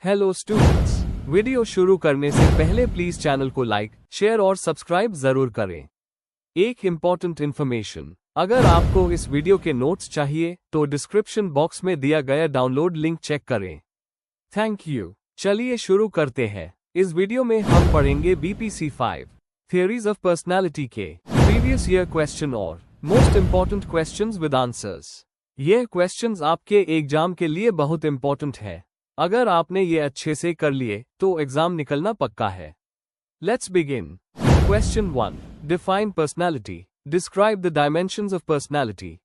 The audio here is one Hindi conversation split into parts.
हेलो स्टूडेंट्स, वीडियो शुरू करने से पहले प्लीज चैनल को लाइक, शेयर और सब्सक्राइब जरूर करें। एक इम्पॉर्टेंट इन्फॉर्मेशन, अगर आपको इस वीडियो के नोट्स चाहिए तो डिस्क्रिप्शन बॉक्स में दिया गया डाउनलोड लिंक चेक करें। Thank you. चलिए शुरू करते हैं। इस वीडियो में हम पढ़ेंगे BPC 5 थियरीज ऑफ पर्सनालिटी के प्रीवियस ईयर क्वेश्चन और most important questions with answers. ये क्वेश्चंस आपके एग्जाम के लिए बहुत इम्पोर्टेंट है। अगर आपने ये अच्छे से कर लिए तो एग्जाम निकलना पक्का है। Let's begin. Question 1, define personality, describe the dimensions of personality.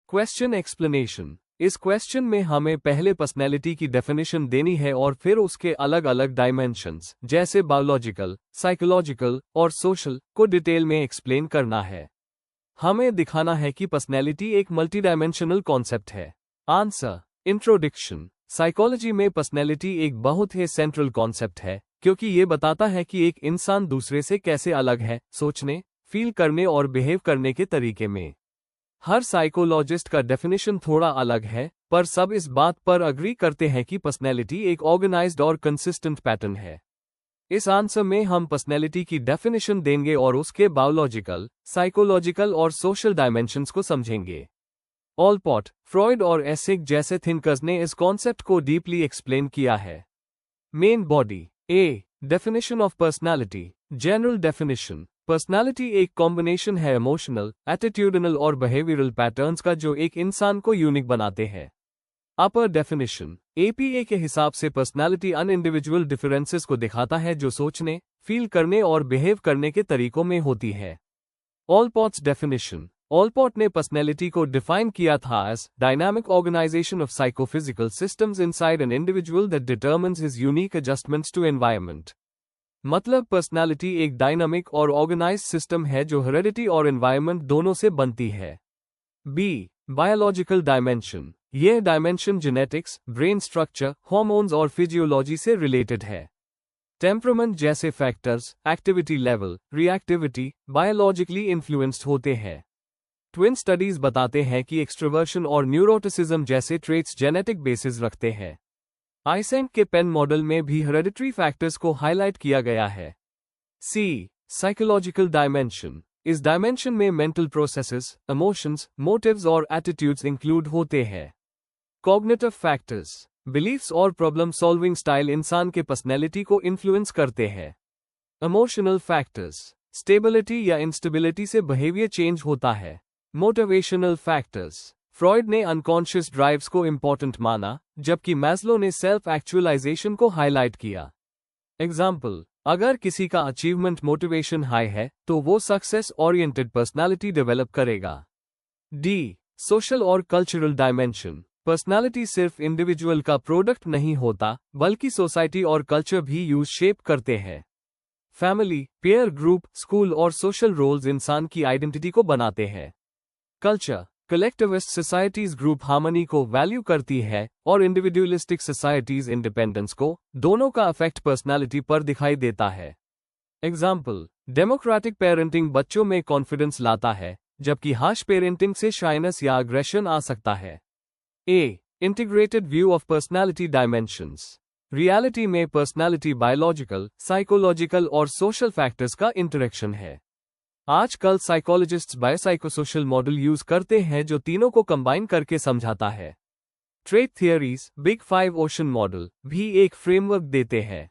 Question explanation, इस क्वेश्चन में हमें पहले पर्सनैलिटी की डेफिनेशन देनी है और फिर उसके अलग अलग डायमेंशंस जैसे बायोलॉजिकल, साइकोलॉजिकल और सोशल को डिटेल में एक्सप्लेन करना है। हमें दिखाना है कि पर्सनैलिटी एक मल्टीडायमेंशनल कॉन्सेप्ट है। आंसर। इंट्रोडक्शन, साइकोलॉजी में पर्सनैलिटी एक बहुत ही सेंट्रल कॉन्सेप्ट है क्योंकि ये बताता है कि एक इंसान दूसरे से कैसे अलग है, सोचने, फील करने और बिहेव करने के तरीके में। हर साइकोलॉजिस्ट का डेफिनेशन थोड़ा अलग है, पर सब इस बात पर अग्री करते हैं कि पर्सनैलिटी एक ऑर्गेनाइज्ड और कंसिस्टेंट पैटर्न है। इस आंसर में हम पर्सनैलिटी की डेफिनेशन देंगे और उसके बायोलॉजिकल, साइकोलॉजिकल और सोशल डायमेंशंस को समझेंगे। ऑलपॉट, फ्रॉइड और एसिक जैसे थिंकर्स ने इस कॉन्सेप्ट को डीपली एक्सप्लेन किया है। Main body. A, definition of personality. General definition, personality एक कॉम्बिनेशन है इमोशनल, एटीट्यूडनल और बिहेवियरल पैटर्न्स का जो एक इंसान को यूनिक बनाते हैं। अपर डेफिनेशन, APA के हिसाब से पर्सनैलिटी अन इंडिविजुअल डिफरेंसेस को दिखाता है जो सोचने, फील करने और बिहेव करने के तरीकों में होती है। ऑलपॉट्स डेफिनेशन, ऑलपॉट ने पर्सनैलिटी को डिफाइन किया था as dynamic organisation of psychophysical systems inside an individual that determines his unique adjustments to environment. मतलब पर्सनैलिटी एक डायनामिक और ऑर्गेनाइज्ड सिस्टम है जो हेरेडिटी और एनवायरनमेंट दोनों से बनती है। बी, बायोलॉजिकल डायमेंशन, यह dimension genetics, brain structure, hormones और फिजियोलॉजी से रिलेटेड है। टेम्परामेंट जैसे factors, activity level, reactivity biologically influenced होते हैं। ट्विन स्टडीज बताते हैं कि एक्सट्रोवर्शन और न्यूरोटिसिज्म जैसे ट्रेट्स जेनेटिक बेसिस रखते हैं। आइसेंक के पेन मॉडल में भी हेरेडिटरी फैक्टर्स को हाईलाइट किया गया है। सी, साइकोलॉजिकल डायमेंशन, इस डायमेंशन में मेंटल प्रोसेसेस, इमोशंस, मोटिव्स और एटीट्यूड्स इंक्लूड होते हैं। कॉग्निटिव फैक्टर्स, बिलीफ्स और प्रॉब्लम सॉल्विंग स्टाइल इंसान के पर्सनैलिटी को इन्फ्लुएंस करते हैं। इमोशनल फैक्टर्स, स्टेबिलिटी या इंस्टेबिलिटी से बिहेवियर चेंज होता है। मोटिवेशनल फैक्टर्स, फ्रॉइड ने अनकॉन्शियस ड्राइव्स को इंपॉर्टेंट माना, जबकि मैस्लो ने सेल्फ एक्चुअलाइजेशन को हाईलाइट किया। एग्जाम्पल, अगर किसी का अचीवमेंट मोटिवेशन हाई है तो वो सक्सेस ओरिएंटेड पर्सनालिटी डेवलप करेगा। डी, सोशल और कल्चरल डायमेंशन, पर्सनालिटी सिर्फ इंडिविजुअल का प्रोडक्ट नहीं होता बल्कि सोसाइटी और कल्चर भी यूज शेप करते हैं। फैमिली, पीयर ग्रुप, स्कूल और सोशल रोल्स इंसान की आइडेंटिटी को बनाते हैं। Culture, collectivist societies group harmony को वैल्यू करती है और इंडिविजुअलिस्टिक सोसाइटीज इंडिपेंडेंस को, दोनों का इफेक्ट पर्सनालिटी पर दिखाई देता है। एग्जाम्पल, डेमोक्रेटिक पेरेंटिंग बच्चों में कॉन्फिडेंस लाता है, जबकि हार्श पेरेंटिंग से शाइनेस या अग्रेशन आ सकता है। A, integrated view of personality dimensions, reality में पर्सनालिटी बायोलॉजिकल, साइकोलॉजिकल और सोशल फैक्टर्स का इंटरेक्शन है। आजकल साइकोलॉजिस्ट्स बायोसाइकोसोशल मॉडल यूज करते हैं जो तीनों को कंबाइन करके समझाता है। Trait theories, big 5 ocean model भी एक फ्रेमवर्क देते हैं।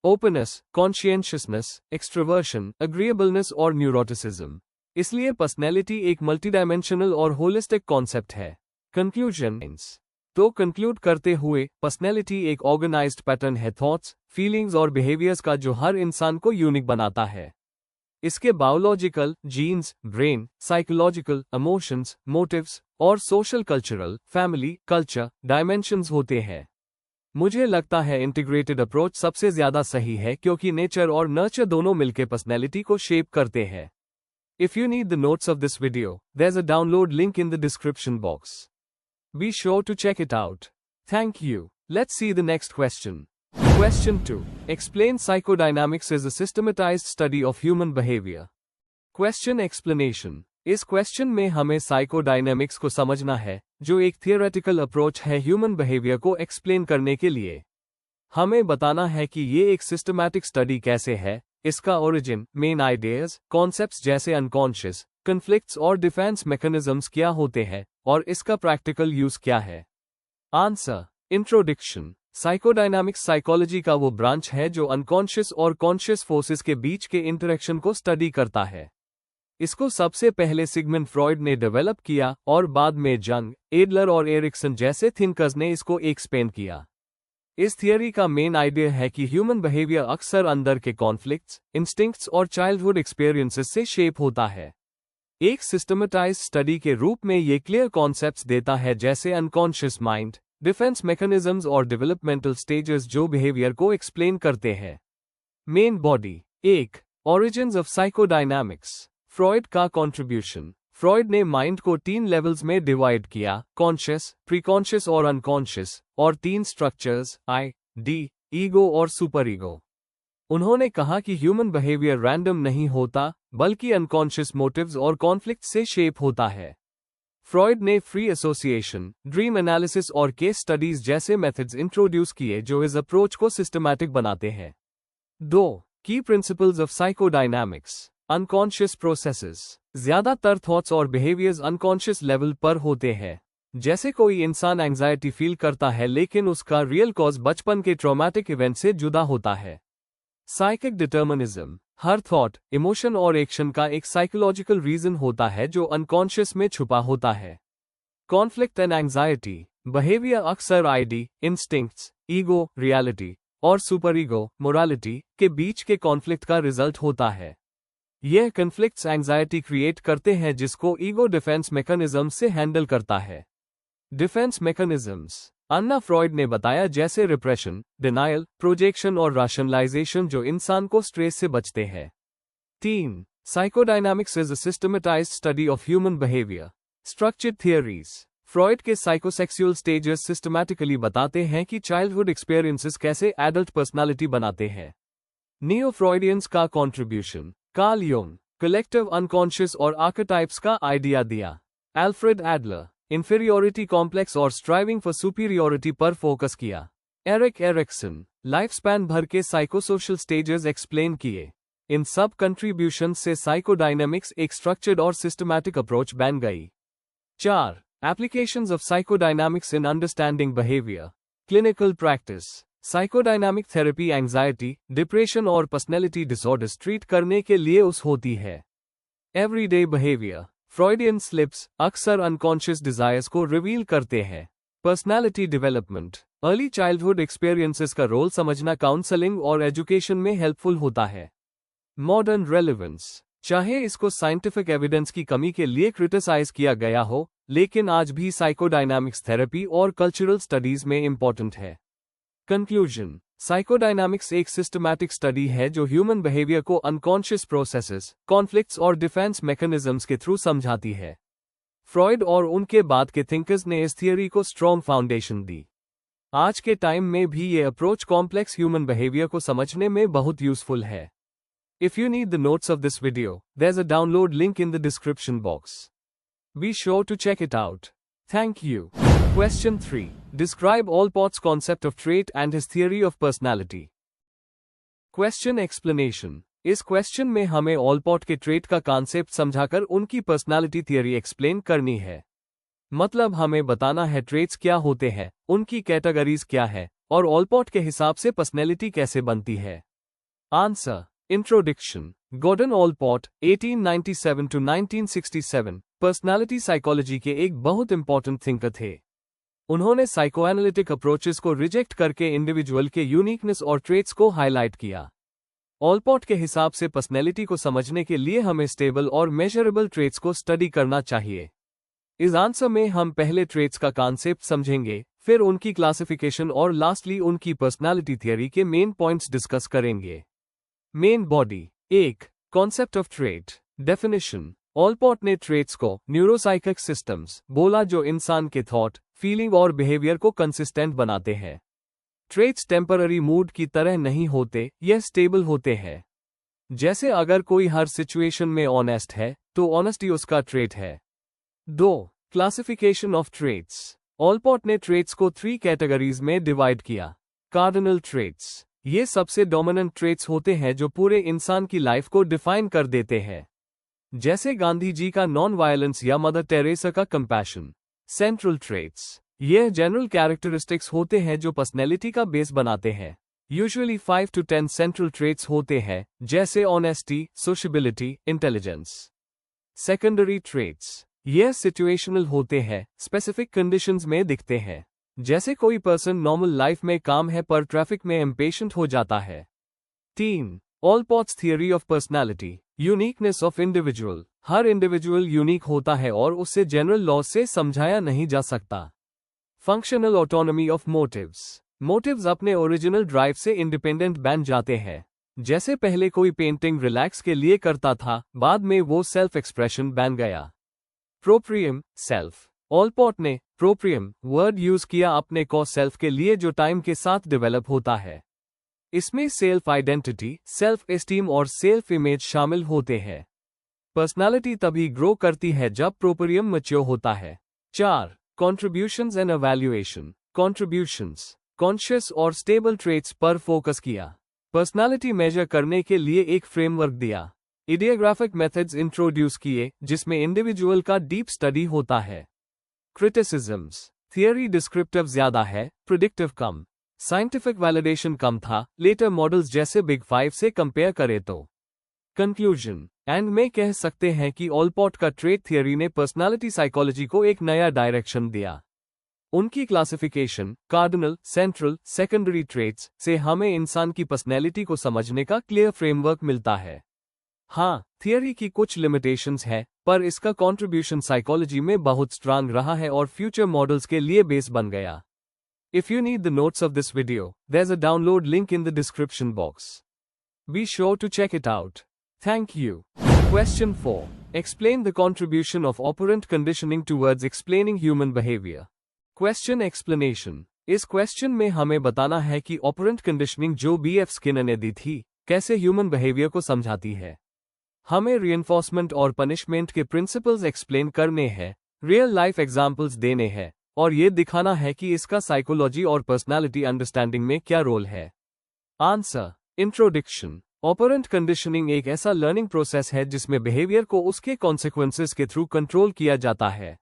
ओपननेस, कॉन्शियंशियसनेस, एक्सट्रोवर्शन, अग्रीएबलनेस और न्यूरोटिसिज्म। इसलिए पर्सनैलिटी एक मल्टीडायमेंशनल और होलिस्टिक कॉन्सेप्ट है। कंक्लूजन, तो कंक्लूड करते हुए, पर्सनैलिटी एक ऑर्गेनाइज्ड पैटर्न है थॉट्स, फीलिंग्स और बिहेवियर्स का जो हर इंसान को यूनिक बनाता है। इसके biological, genes, brain, psychological, emotions, motives और social cultural, family, culture dimensions होते हैं। मुझे लगता है इंटीग्रेटेड अप्रोच सबसे ज्यादा सही है क्योंकि नेचर और नर्चर दोनों मिलकर पर्सनैलिटी को शेप करते हैं। If you need the notes of this video, there is a download link in the description box. Be sure to check it out. Thank you. Let's see the next question. Question 2. Explain psychodynamics as a systematized study of human behavior. Question explanation. इस क्वेश्चन में हमें साइकोडायनेमिक्स को समझना है, जो एक थियोरेटिकल अप्रोच है ह्यूमन बिहेवियर को एक्सप्लेन करने के लिए। हमें बताना है कि ये एक सिस्टमैटिक स्टडी कैसे है, इसका ओरिजिन, मेन आइडियाज, कॉन्सेप्ट्स जैसे अनकॉन्शियस, कन्फ्लिक्ट्स और डिफेंस मैकेनिज्म्स क्या होते हैं, और इसका प्रैक्टिकल यूज क्या है। आंसर। इंट्रोडक्शन। साइकोडायनामिक्स साइकोलॉजी का वो ब्रांच है जो अनकॉन्शियस और कॉन्शियस फोर्सेस के बीच के इंटरेक्शन को स्टडी करता है। इसको सबसे पहले सिगमंड फ्रॉइड ने डेवलप किया और बाद में जंग, एडलर और एरिक्सन जैसे थिंकर्स ने इसको एक्सपेंड किया। इस थियरी का मेन आइडिया है कि ह्यूमन बिहेवियर अक्सर अंदर के कॉन्फ्लिक्ट्स, इंस्टिंक्ट्स और चाइल्डहुड एक्सपीरियंसेस से शेप होता है। एक सिस्टमेटाइज्ड स्टडी के रूप में ये क्लियर कॉन्सेप्ट्स देता है जैसे अनकॉन्शियस माइंड, डिफेंस मैकेनिज्म्स और डेवलपमेंटल स्टेजेस जो बिहेवियर को एक्सप्लेन करते हैं। Main body. 1. Origins of साइकोडायनामिक्स। Freud का कंट्रीब्यूशन। फ्रॉइड ने माइंड को 3 लेवल्स में डिवाइड किया, कॉन्शियस, प्रीकॉन्शियस और अनकॉन्शियस, और 3 स्ट्रक्चर्स, आई, डी, ईगो और सुपर ईगो। उन्होंने कहा कि ह्यूमन बिहेवियर रैंडम नहीं होता, बल्कि अनकॉन्शियस मोटिव्स और कॉन्फ्लिक्ट से शेप होता है। फ्रॉइड ने फ्री एसोसिएशन, ड्रीम एनालिसिस और केस स्टडीज जैसे मेथड्स इंट्रोड्यूस किए जो इस अप्रोच को सिस्टमैटिक बनाते हैं। 2. की प्रिंसिपल्स ऑफ साइकोडायनामिक्स। Unconscious processes. ज्यादातर थॉट्स और बिहेवियर्स अनकॉन्शियस लेवल पर होते हैं। जैसे कोई इंसान एंजाइटी फील करता है लेकिन उसका रियल कॉज बचपन के ट्रॉमेटिक इवेंट से जुदा होता है। Psychic determinism. हर थॉट, इमोशन और एक्शन का एक साइकोलॉजिकल रीजन होता है जो अनकॉन्शियस में छुपा होता है। Conflict and anxiety. बिहेवियर अक्सर आईडी, इंस्टिंक्ट्स, ईगो, रियलिटी और सुपर ईगो, मोरालिटी के बीच के कॉन्फ्लिक्ट का रिजल्ट होता है। यह कॉन्फ्लिक्ट्स एंजाइटी क्रिएट करते हैं जिसको ईगो डिफेंस मैकेनिज्म से हैंडल करता है। Defence mechanisms. अन्ना फ्रॉइड ने बताया जैसे रिप्रेशन, डिनायल, प्रोजेक्शन और राशनलाइजेशन जो इंसान को स्ट्रेस से बचते हैं। 3. Psychodynamics is a systematised study of human behaviour. Structured theories. Freud के साइकोसेक्सुअल स्टेजेस सिस्टमैटिकली बताते हैं कि चाइल्डहुड एक्सपीरियंसेस कैसे एडल्ट पर्सनालिटी बनाते हैं। नियो फ्रॉइडियंस का contribution. Carl Jung, collective unconscious और आर्केटाइप्स का आइडिया दिया। एल्फ्रेड एडलर, इंफीरियोरिटी कॉम्प्लेक्स और स्ट्राइविंग फॉर सुपीरियोरिटी पर फोकस किया। एरिक एरिक्सन, लाइफ स्पैन भर के साइकोसोशल स्टेजेस एक्सप्लेन किए। इन सब कंट्रीब्यूशन से साइकोडायनामिक्स एक स्ट्रक्चर्ड और सिस्टमैटिक अप्रोच बन गई। 4. Applications of साइकोडायनामिक्स in understanding behaviour. Clinical practice. Psychodynamic therapy anxiety, depression और पर्सनैलिटी डिसऑर्डर्स ट्रीट करने के लिए होती है। Everyday behaviour. फ्रॉइडियन स्लिप्स अक्सर अनकॉन्शियस डिजायर्स को रिवील करते हैं। Personality development. Early childhood experiences का रोल समझना काउंसलिंग और एजुकेशन में हेल्पफुल होता है। Modern relevance. चाहे इसको साइंटिफिक एविडेंस की कमी के लिए क्रिटिसाइज किया गया हो, लेकिन आज भी साइकोडायनामिक्स थेरेपी और कल्चरल स्टडीज में इंपॉर्टेंट है। कंक्लूजन। साइकोडायनामिक्स एक सिस्टमैटिक स्टडी है जो ह्यूमन बिहेवियर को अनकॉन्शियस प्रोसेसेस, कॉन्फ्लिक्ट्स और डिफेंस मैकेनिज्म्स के थ्रू समझाती है। फ्रॉइड और उनके बाद के थिंकर्स ने इस थियरी को स्ट्रॉन्ग फाउंडेशन दी। आज के टाइम में भी ये अप्रोच कॉम्प्लेक्स ह्यूमन बिहेवियर को समझने में बहुत यूजफुल है। If you need the notes of this video, there's a download link in the description box. Be sure to check it out. Thank you. Question 3. Describe Allport's concept of trait and his theory of personality. Question explanation. इस क्वेश्चन में हमें ऑलपॉट के ट्रेट का कॉन्सेप्ट समझाकर उनकी पर्सनालिटी थियरी एक्सप्लेन करनी है। मतलब हमें बताना है ट्रेट्स क्या होते हैं, उनकी कैटेगरीज क्या है, और ऑलपॉट के हिसाब से पर्सनैलिटी कैसे बनती है। Answer. Introduction. Gordon Allport 1897 to 1967 personality psychology के एक बहुत इंपॉर्टेंट थिंकर थे। उन्होंने साइकोएनालिटिक अप्रोचेस को रिजेक्ट करके इंडिविजुअल के यूनिकनेस और ट्रेट्स को हाईलाइट किया। ऑलपॉट के हिसाब से पर्सनैलिटी को समझने के लिए हमें स्टेबल और मेजरेबल ट्रेट्स को स्टडी करना चाहिए। इस आंसर में हम पहले ट्रेट्स का कॉन्सेप्ट समझेंगे, फिर उनकी क्लासिफिकेशन और लास्टली उनकी पर्सनालिटी थियरी के मेन पॉइंट्स डिस्कस करेंगे। Main body. 1. Concept of trait. Definition. Allport ने ट्रेट्स को न्यूरोसाइकिक सिस्टम्स बोला जो इंसान के थॉट, फीलिंग और बिहेवियर को कंसिस्टेंट बनाते हैं। ट्रेट्स टेम्पररी मूड की तरह नहीं होते, यह स्टेबल होते हैं। जैसे अगर कोई हर सिचुएशन में ऑनेस्ट है, तो ऑनेस्टी उसका ट्रेट है। 2. Classification of traits. ऑलपॉट ने ट्रेट्स को 3 कैटेगरीज में डिवाइड किया। कार्डिनल ट्रेट्स, ये सबसे डोमिनेंट ट्रेट्स होते हैं जो पूरे इंसान की लाइफ को डिफाइन कर देते हैं, जैसे गांधी जी का नॉन वायलेंस या मदर टेरेसा का कंपैशन। सेंट्रल ट्रेट्स, ये जनरल कैरेक्टरिस्टिक्स होते हैं जो पर्सनैलिटी का बेस बनाते हैं। यूजुअली 5 to 10 सेंट्रल ट्रेट्स होते हैं, जैसे ऑनेस्टी, सोशबिलिटी, इंटेलिजेंस। सेकेंडरी ट्रेट्स, ये सिचुएशनल होते हैं, स्पेसिफिक कंडीशंस में दिखते हैं, जैसे कोई पर्सन नॉर्मल लाइफ में काम है पर ट्रैफिक में इम्पेशेंट हो जाता है। 3. Allport's theory of personality, uniqueness of individual, हर इंडिविजुअल यूनिक होता है और उससे जनरल लॉ से समझाया नहीं जा सकता। Functional autonomy of motives, motives अपने ओरिजिनल ड्राइव से इंडिपेंडेंट बन जाते हैं, जैसे पहले कोई पेंटिंग रिलैक्स के लिए करता था, बाद में वो सेल्फ एक्सप्रेशन बन गया। प्रोप्रियम, सेल्फ, ऑलपोर्ट ने प्रोप्रियम वर्ड यूज किया अपने को सेल्फ के लिए जो टाइम के साथ डेवलप होता है। इसमें सेल्फ आइडेंटिटी, सेल्फ एस्टीम और सेल्फ इमेज शामिल होते हैं। पर्सनालिटी तभी ग्रो करती है जब प्रोप्रियम मैच्योर होता है। 4. Contributions and evaluation, contributions, conscious और स्टेबल ट्रेट्स पर फोकस किया। पर्सनालिटी मेजर करने के लिए एक फ्रेमवर्क दिया। इडियोग्राफिक मेथड्स इंट्रोड्यूस किए जिसमें इंडिविजुअल का डीप स्टडी होता है। क्रिटिसिज्म्स, थियरी डिस्क्रिप्टिव ज्यादा है, प्रिडिक्टिव कम। साइंटिफिक वैलिडेशन कम था, लेटर मॉडल्स जैसे बिग 5 से कंपेयर करें तो। कंक्लूजन, एंड में कह सकते हैं कि ऑलपोर्ट का ट्रेट थियरी ने पर्सनालिटी साइकोलॉजी को एक नया डायरेक्शन दिया। उनकी classification, cardinal, central, secondary traits से हमें इंसान की पर्सनैलिटी को समझने का क्लियर फ्रेमवर्क मिलता है। हाँ, थियरी की कुछ लिमिटेशंस है, पर इसका कंट्रीब्यूशन साइकोलॉजी में बहुत स्ट्रांग रहा है और फ्यूचर मॉडल्स के लिए बेस बन गया। If you need the notes of this video, there's a download link in the description box. Be sure to check it out. Thank you. Question 4. Explain the contribution of operant conditioning towards explaining human behavior. Question explanation. इस क्वेश्चन में हमें बताना है कि ऑपरेंट कंडीशनिंग जो B.F. स्किनर ने दी थी, कैसे ह्यूमन बिहेवियर को समझाती है। हमें रीइंफोर्समेंट और पनिशमेंट के प्रिंसिपल्स एक्सप्लेन करने हैं, रियल लाइफ एग्जाम्पल्स देने हैं, और ये दिखाना है कि इसका साइकोलॉजी और पर्सनालिटी अंडरस्टैंडिंग में क्या रोल है। Answer, introduction. ऑपरेंट कंडीशनिंग एक ऐसा लर्निंग प्रोसेस है जिसमें बिहेवियर को उसके कॉन्सिक्वेंसेस के थ्रू कंट्रोल किया जाता है।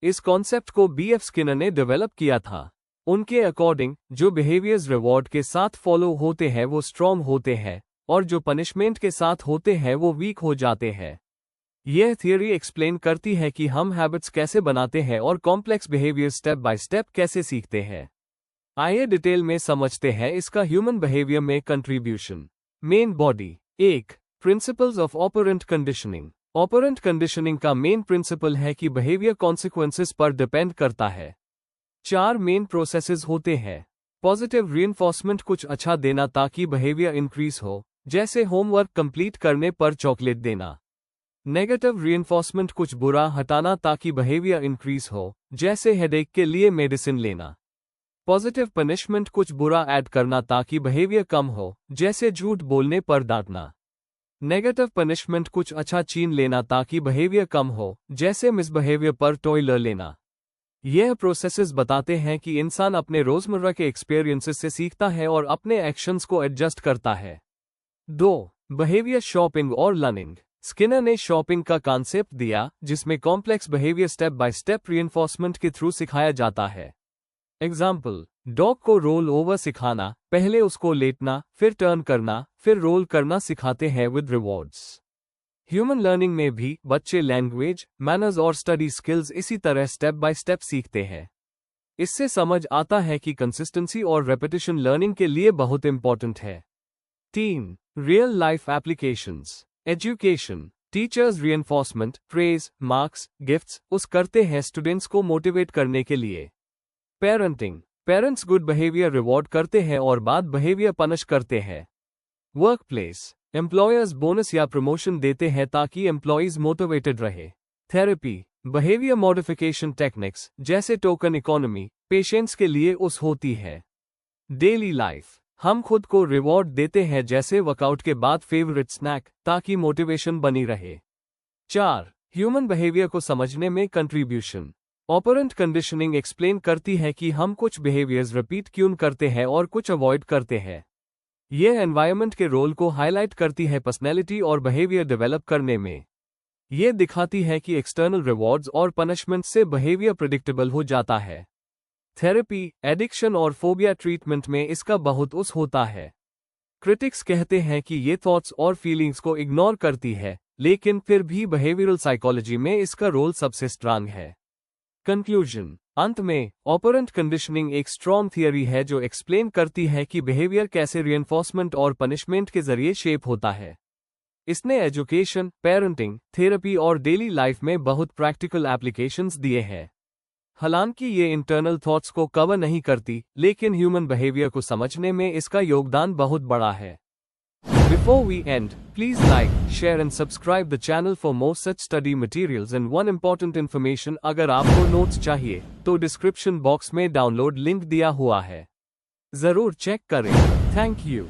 इस कॉन्सेप्ट को B.F. स्किनर ने डेवलप किया था। उनके अकॉर्डिंग, जो बिहेवियर्स रिवॉर्ड के साथ फॉलो होते हैं वो स्ट्रॉन्ग होते हैं, और जो पनिशमेंट के साथ होते हैं वो वीक हो जाते हैं। यह थियरी एक्सप्लेन करती है कि हम हैबिट्स कैसे बनाते हैं और complex behaviour step by step कैसे सीखते हैं। आइए डिटेल में समझते हैं इसका ह्यूमन बिहेवियर में contribution. Main body. 1. Principles of operant conditioning. Operant conditioning का मेन प्रिंसिपल है कि बिहेवियर कॉन्सिक्वेंसेस पर डिपेंड करता है। 4 मेन प्रोसेसेस होते हैं। पॉजिटिव रीइंफोर्समेंट, कुछ अच्छा देना ताकि बिहेवियर इंक्रीज हो, जैसे होमवर्क कंप्लीट करने पर चॉकलेट देना। नेगेटिव रीइंफोर्समेंट, कुछ बुरा हटाना ताकि बिहेवियर इंक्रीज हो, जैसे हेडेक के लिए मेडिसिन लेना। पॉजिटिव पनिशमेंट, कुछ बुरा ऐड करना ताकि बिहेवियर कम हो, जैसे झूठ बोलने पर डांटना। नेगेटिव पनिशमेंट, कुछ अच्छा छीन लेना ताकि बिहेवियर कम हो, जैसे मिसबिहेवियर पर टॉयलर लेना। यह प्रोसेसेस बताते हैं कि इंसान अपने रोजमर्रा के एक्सपीरियंसेस से सीखता है और अपने एक्शंस को एडजस्ट करता है। 2. बिहेवियर शॉपिंग और लर्निंग। स्किनर ने शॉपिंग का कॉन्सेप्ट दिया, जिसमें complex behaviour step by step reinforcement के थ्रू सिखाया जाता है। एग्जाम्पल, डॉग को रोल ओवर सिखाना, पहले उसको लेटना, फिर टर्न करना, फिर रोल करना सिखाते हैं विद रिवॉर्ड्स। ह्यूमन लर्निंग में भी बच्चे लैंग्वेज, मैनर्स और स्टडी स्किल्स इसी तरह स्टेप बाय स्टेप सीखते हैं। इससे समझ आता है कि कंसिस्टेंसी और रेपिटेशन लर्निंग के लिए बहुत इंपॉर्टेंट है। 3. Real life applications. Education. Teachers reinforcement, praise, marks, gifts उस करते हैं स्टूडेंट्स को मोटिवेट करने के लिए। Parenting. Parents good behaviour reward करते हैं और बैड बिहेवियर पनिश करते हैं। Work place. एम्प्लॉयर्स बोनस या प्रमोशन देते हैं ताकि एम्प्लॉयज मोटिवेटेड रहे। थेरेपी। बिहेवियर मॉडिफिकेशन टेक्निक्स, जैसे टोकन इकोनॉमी, पेशेंट्स के लिए उस होती है। Daily life. हम खुद को रिवॉर्ड देते हैं, जैसे वर्कआउट के बाद फेवरेट स्नैक, ताकि मोटिवेशन बनी रहे। 4. ह्यूमन बिहेवियर को समझने में कंट्रीब्यूशन। ऑपरेंट कंडीशनिंग एक्सप्लेन करती है कि हम कुछ बिहेवियर्स रिपीट क्यों करते हैं और कुछ अवॉइड करते हैं। यह एनवायरनमेंट के रोल को हाईलाइट करती है पर्सनैलिटी और बिहेवियर डेवलप करने में। यह दिखाती है कि एक्सटर्नल रिवॉर्ड्स और पनिशमेंट से बिहेवियर प्रेडिक्टेबल हो जाता है। थेरेपी, एडिक्शन और फोबिया ट्रीटमेंट में इसका बहुत यूज होता है। क्रिटिक्स कहते हैं कि ये थॉट्स और फीलिंग्स को इग्नोर करती है, लेकिन फिर भी बिहेवियरल साइकोलॉजी में इसका रोल सबसे स्ट्रांग है। कंक्लूजन, अंत में, ऑपरेंट कंडीशनिंग एक स्ट्रॉन्ग थियरी है जो एक्सप्लेन करती है कि बिहेवियर कैसे रिइंफोर्समेंट और पनिशमेंट के जरिए शेप होता है। इसने एजुकेशन, पेरेंटिंग, थेरेपी और डेली लाइफ में बहुत प्रैक्टिकल एप्लीकेशंस दिए हैं। हालांकि ये इंटरनल थॉट्स को कवर नहीं करती, लेकिन ह्यूमन बिहेवियर को समझने में इसका योगदान बहुत बड़ा है। Before we end, please like, share and subscribe the channel for more such study materials and one important information अगर आपको नोट्स चाहिए, तो डिस्क्रिप्शन बॉक्स में डाउनलोड लिंक दिया हुआ है। जरूर चेक करें। Thank you.